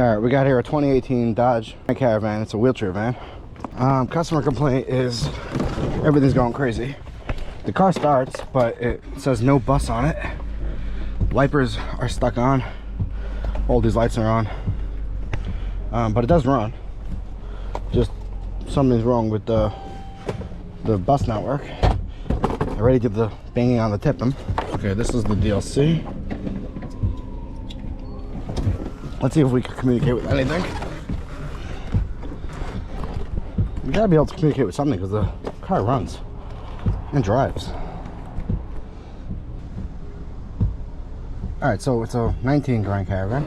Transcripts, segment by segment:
All right, we got here a 2018 Dodge Grand Caravan. It's a wheelchair van. Customer complaint is everything's going crazy. The car starts, but it says no bus on it. Wipers are stuck on. All these lights are on. But it does run. Just something's wrong with the bus network. I already did the banging on the tip-em. Okay, this is the DLC. Let's see if we can communicate with anything. We gotta be able to communicate with something because the car runs and drives. Alright, so it's a 19 Grand Caravan.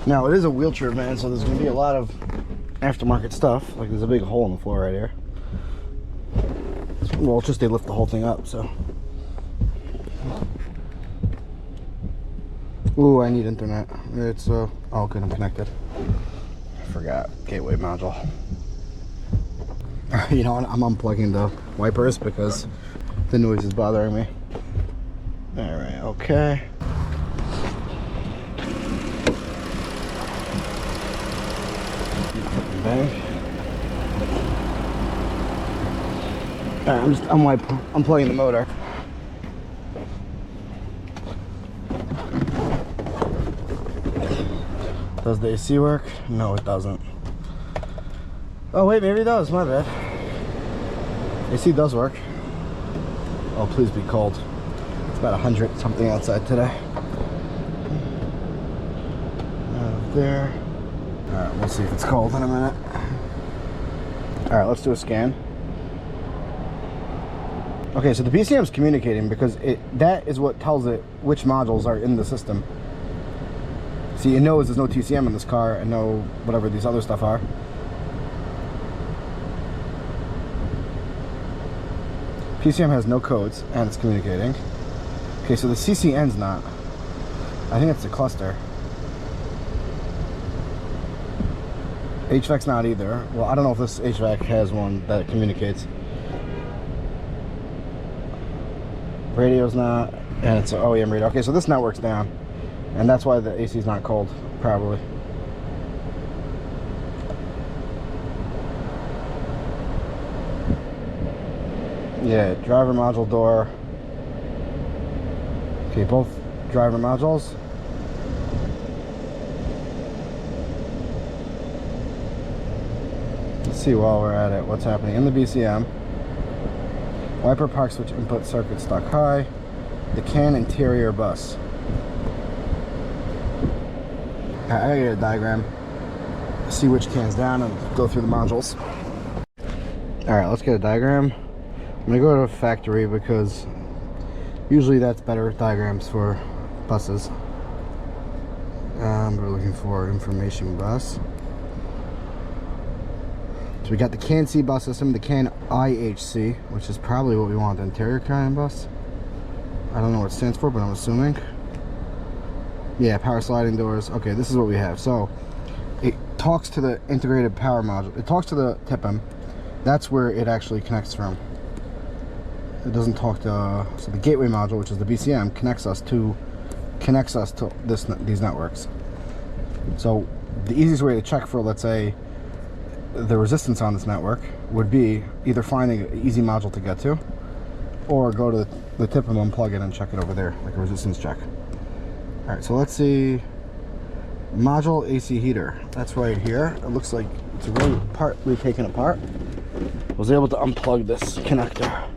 Now, it is a wheelchair van, so there's going to be a lot of aftermarket stuff. Like, there's a big hole in the floor right here. Well, it's just they lift the whole thing up, so. Ooh, I need internet. It's, oh, good, I'm connected. I forgot. Gateway module. You know what? I'm unplugging the wipers because the noise is bothering me. Alright, okay. Bang. Alright, I'm plugging the motor. Does the AC work? No, it doesn't. Oh wait, maybe it does, my bad. AC does work. Oh, please be cold. It's about 100 something outside today. There. Alright, we'll see if it's cold in a minute. Alright, let's do a scan. Okay, so the BCM is communicating because that is what tells it which modules are in the system. See, it knows there's no TCM in this car and no whatever these other stuff are. PCM has no codes and it's communicating. Okay, so the CCN's not. I think it's the cluster. HVAC's not either. Well, I don't know if this HVAC has one that communicates. Radio's not, and it's an OEM radio. Okay, so this network's down, and that's why the AC's not cold, probably. Yeah, driver module door. Okay, both driver modules. Let's see while we're at it what's happening in the BCM. Wiper park switch input circuit stuck high. The CAN interior bus. I gotta get a diagram. See which CAN's down and go through the modules. Alright, let's get a diagram. I'm gonna go to a factory because usually that's better diagrams for buses. We're looking for information bus. So we got the CAN C bus system, the CAN IHC, which is probably what we want, the interior CAN bus. I don't know what it stands for, but I'm assuming. Yeah, power sliding doors. Okay, this is what we have. So it talks to the integrated power module. It talks to the TIPM. That's where it actually connects from. It doesn't talk to, so the gateway module, which is the BCM, connects us to these networks. So the easiest way to check for, let's say, the resistance on this network would be either finding an easy module to get to, or go to the TIPM and unplug it and check it over there, like a resistance check. All right, so let's see. Module AC heater. That's right here. It looks like it's really partly taken apart. I was able to unplug this connector.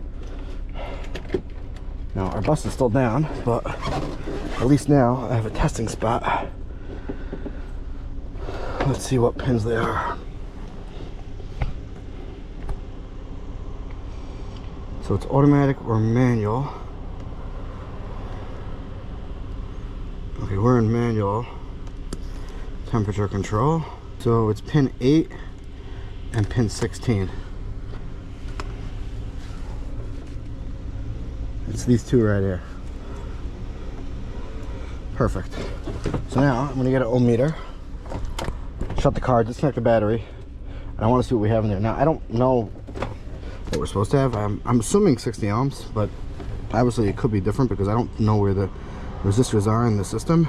Now our bus is still down, but at least now I have a testing spot. Let's see what pins they are. So it's automatic or manual. Okay, we're in manual. Temperature control. So it's pin 8 and pin 16. It's these two right here. Perfect. So now I'm gonna get an ohm meter, shut the car, disconnect the battery, and I want to see what we have in there. Now I don't know what we're supposed to have. I'm assuming 60 ohms, but obviously it could be different because I don't know where the resistors are in the system.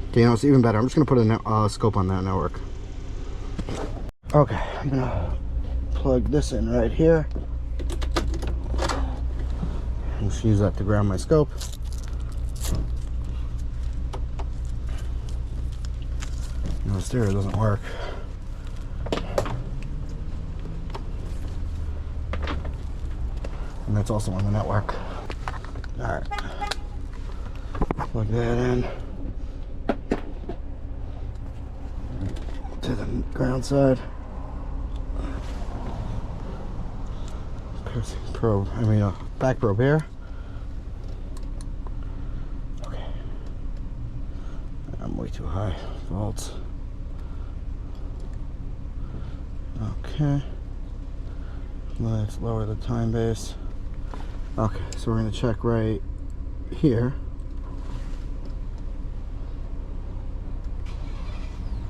Okay, you know, it's even better. I'm just gonna put a scope on that network. Okay, I'm gonna plug this in right here. I'm just use that to ground my scope. No, stereo doesn't work. And that's also on the network. Alright. Plug that in to the ground side. Probe, back probe here. Okay. I'm way too high. Volts. Okay. Let's lower the time base. Okay, so we're going to check right here.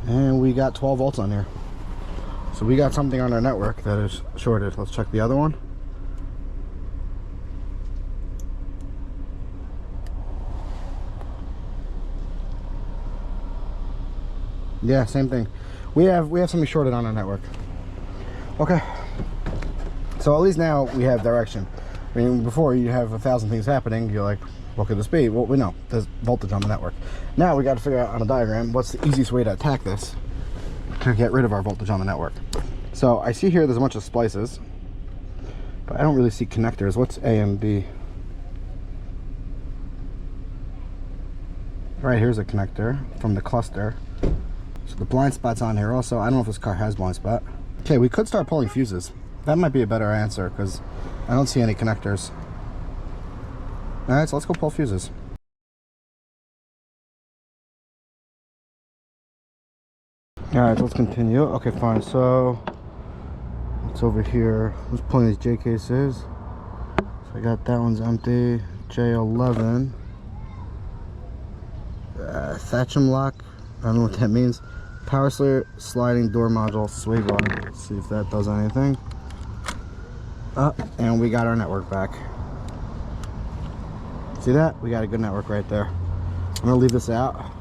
And we got 12 volts on here. So we got something on our network that is shorted. Let's check the other one. Yeah, same thing. We have something shorted on our network. Okay. So at least now we have direction. I mean, before you have 1,000 things happening, you're like, what could this be? Well, we know there's voltage on the network. Now we got to figure out on a diagram what's the easiest way to attack this to get rid of our voltage on the network. So I see here there's a bunch of splices, but I don't really see connectors. What's A and B? Right here's a connector from the cluster. So the blind spot's on here also. I don't know if this car has blind spot. Okay, we could start pulling fuses. That might be a better answer because I don't see any connectors. Alright, so let's go pull fuses. Alright, let's continue. Okay, fine. So it's over here. Who's pulling these J cases? So I got that one's empty. J11. Thatcham lock. I don't know what that means. Power sliding door module sway bar. Let's see if that does anything. And we got our network back. See that? We got a good network right there. I'm gonna leave this out.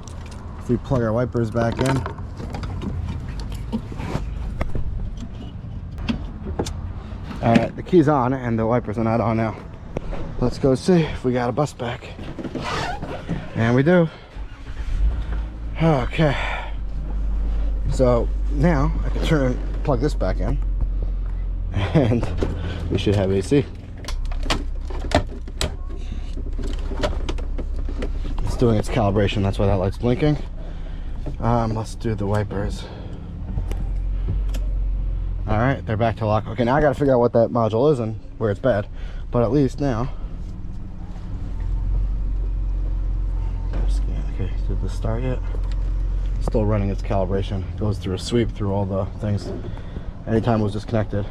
If we plug our wipers back in. Alright, the key's on and the wipers are not on now. Let's go see if we got a bus back. And we do. Okay. So now I can plug this back in and we should have AC. It's doing its calibration, that's why that light's blinking. Let's do the wipers. Alright, they're back to lock. Okay, now I gotta figure out what that module is and where it's bad. But at least now. Okay, did this start yet? Still running its calibration. It goes through a sweep through all the things. Anytime it was disconnected.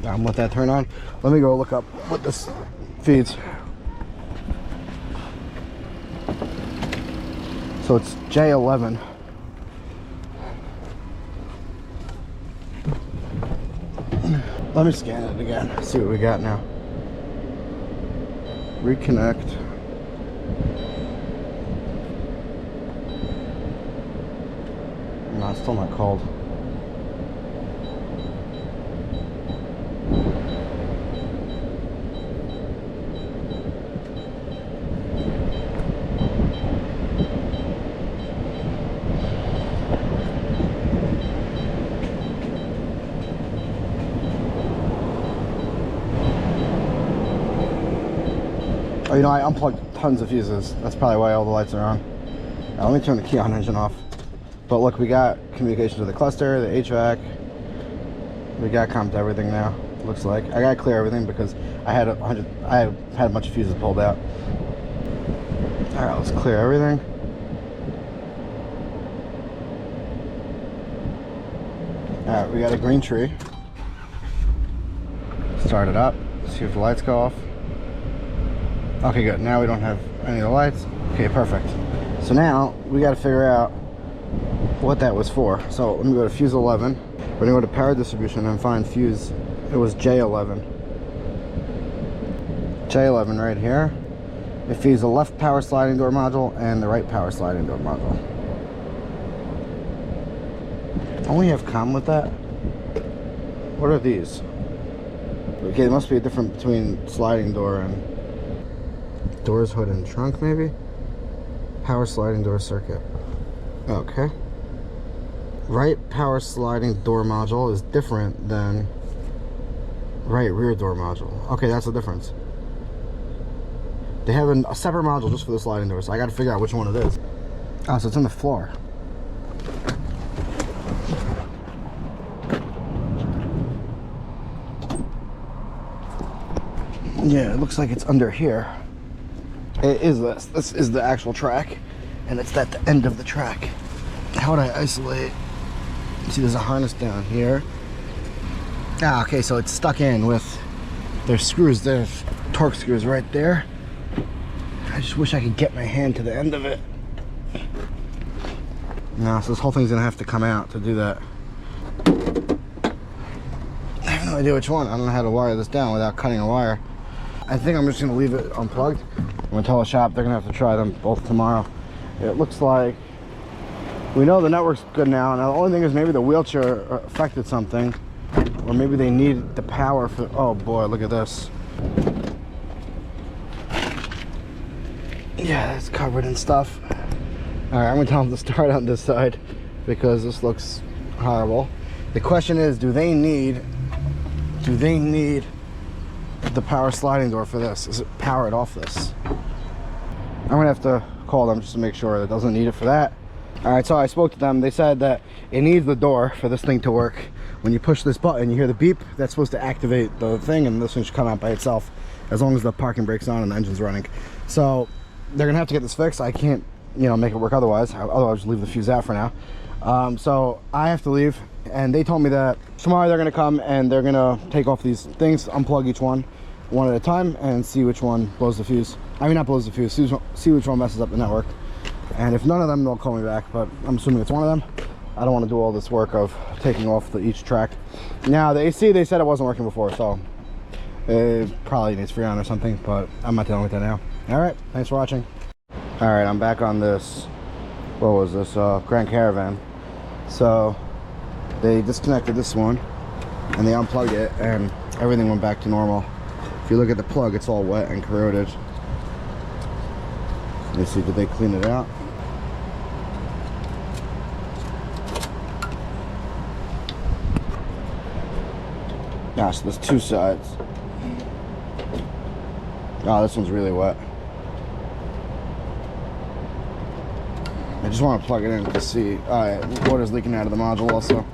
I'm let that turn on. Let me go look up what this feeds. So it's J11. Let me scan it again, see what we got now. Reconnect. No, it's still not called. Oh, you know, I unplugged tons of fuses. That's probably why all the lights are on. Now, let me turn the key on engine off. But look, we got communication to the cluster, the HVAC. We got comp to everything now, looks like. I gotta clear everything because I had a bunch of fuses pulled out. All right, let's clear everything. All right, we got a green tree. Start it up. See if the lights go off. Okay, good. Now we don't have any of the lights. Okay, perfect. So now we got to figure out what that was for. So let me go to fuse 11. We're gonna go to power distribution and find fuse. It was J11. J11 right here. It feeds the left power sliding door module and the right power sliding door module. Don't we have common with that? What are these? Okay, there must be a difference between sliding door and doors, hood, and trunk, maybe? Power sliding door circuit. Okay. Right power sliding door module is different than right rear door module. Okay, that's the difference. They have a separate module just for the sliding door, so I gotta figure out which one it is. Oh, so it's on the floor. Yeah, it looks like it's under here. It is this. This is the actual track, and it's at the end of the track. How would I isolate? See, there's a harness down here. Ah, okay, so it's stuck in with there's screws. There's torque screws right there. I just wish I could get my hand to the end of it. No, so this whole thing's gonna have to come out to do that. I have no idea which one. I don't know how to wire this down without cutting a wire. I think I'm just gonna leave it unplugged. I'm gonna tell the shop they're gonna have to try them both tomorrow. It looks like we know the network's good now. Now the only thing is maybe the wheelchair affected something, or maybe they need the power for. Oh boy, look at this. Yeah, it's covered in stuff. All right, I'm gonna tell them to start on this side because this looks horrible. The question is, do they need the power sliding door for this? Is it powered off this? I'm gonna have to call them just to make sure that it doesn't need it for that. All right, so I spoke to them. They said that it needs the door for this thing to work. When you push this button, you hear the beep. That's supposed to activate the thing, and this thing should come out by itself as long as the parking brake's on and the engine's running. So they're gonna have to get this fixed. I can't, you know, make it work otherwise. Otherwise, just leave the fuse out for now. So I have to leave, and they told me that tomorrow they're gonna come and they're gonna take off these things, unplug each one at a time, and see which one blows the fuse. I mean, not blows the fuse, see which one messes up the network. And if none of them, they'll call me back, but I'm assuming it's one of them. I don't want to do all this work of taking off each track. Now, the AC, they said it wasn't working before, so it probably needs Freon or something, but I'm not dealing with that now. All right, thanks for watching. All right, I'm back on this, what was this, Grand Caravan. So they disconnected this one, and they unplugged it, and everything went back to normal. If you look at the plug, it's all wet and corroded. Let's see, did they clean it out? Gosh, there's two sides. Oh, this one's really wet. I just want to plug it in to see. Alright, water's leaking out of the module also.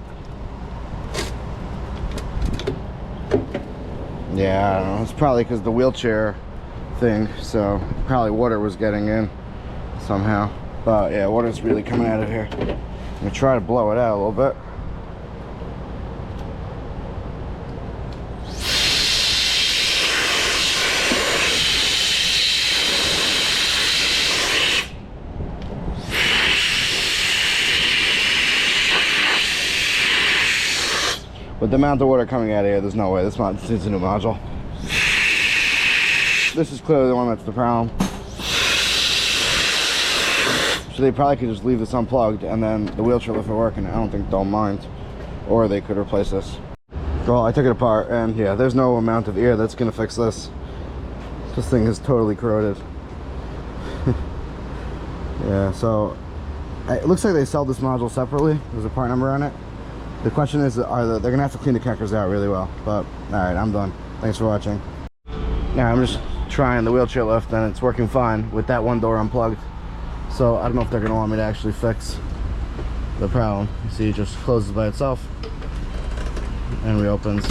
Yeah, I don't know. It's probably because the wheelchair thing, so probably water was getting in somehow. But yeah, water's really coming out of here. I'm gonna try to blow it out a little bit. With the amount of water coming out of here, there's no way. This is a new module. This is clearly the one that's the problem. So they probably could just leave this unplugged and then the wheelchair lift will work, and I don't think they'll mind. Or they could replace this. Well, I took it apart, and yeah, there's no amount of air that's gonna fix this. This thing is totally corroded. Yeah, so it looks like they sell this module separately. There's a part number on it. The question is, they're gonna have to clean the connectors out really well. But all right, I'm done. Thanks for watching. Now I'm just trying the wheelchair lift, and it's working fine with that one door unplugged. So I don't know if they're gonna want me to actually fix the problem. You see, it just closes by itself and reopens.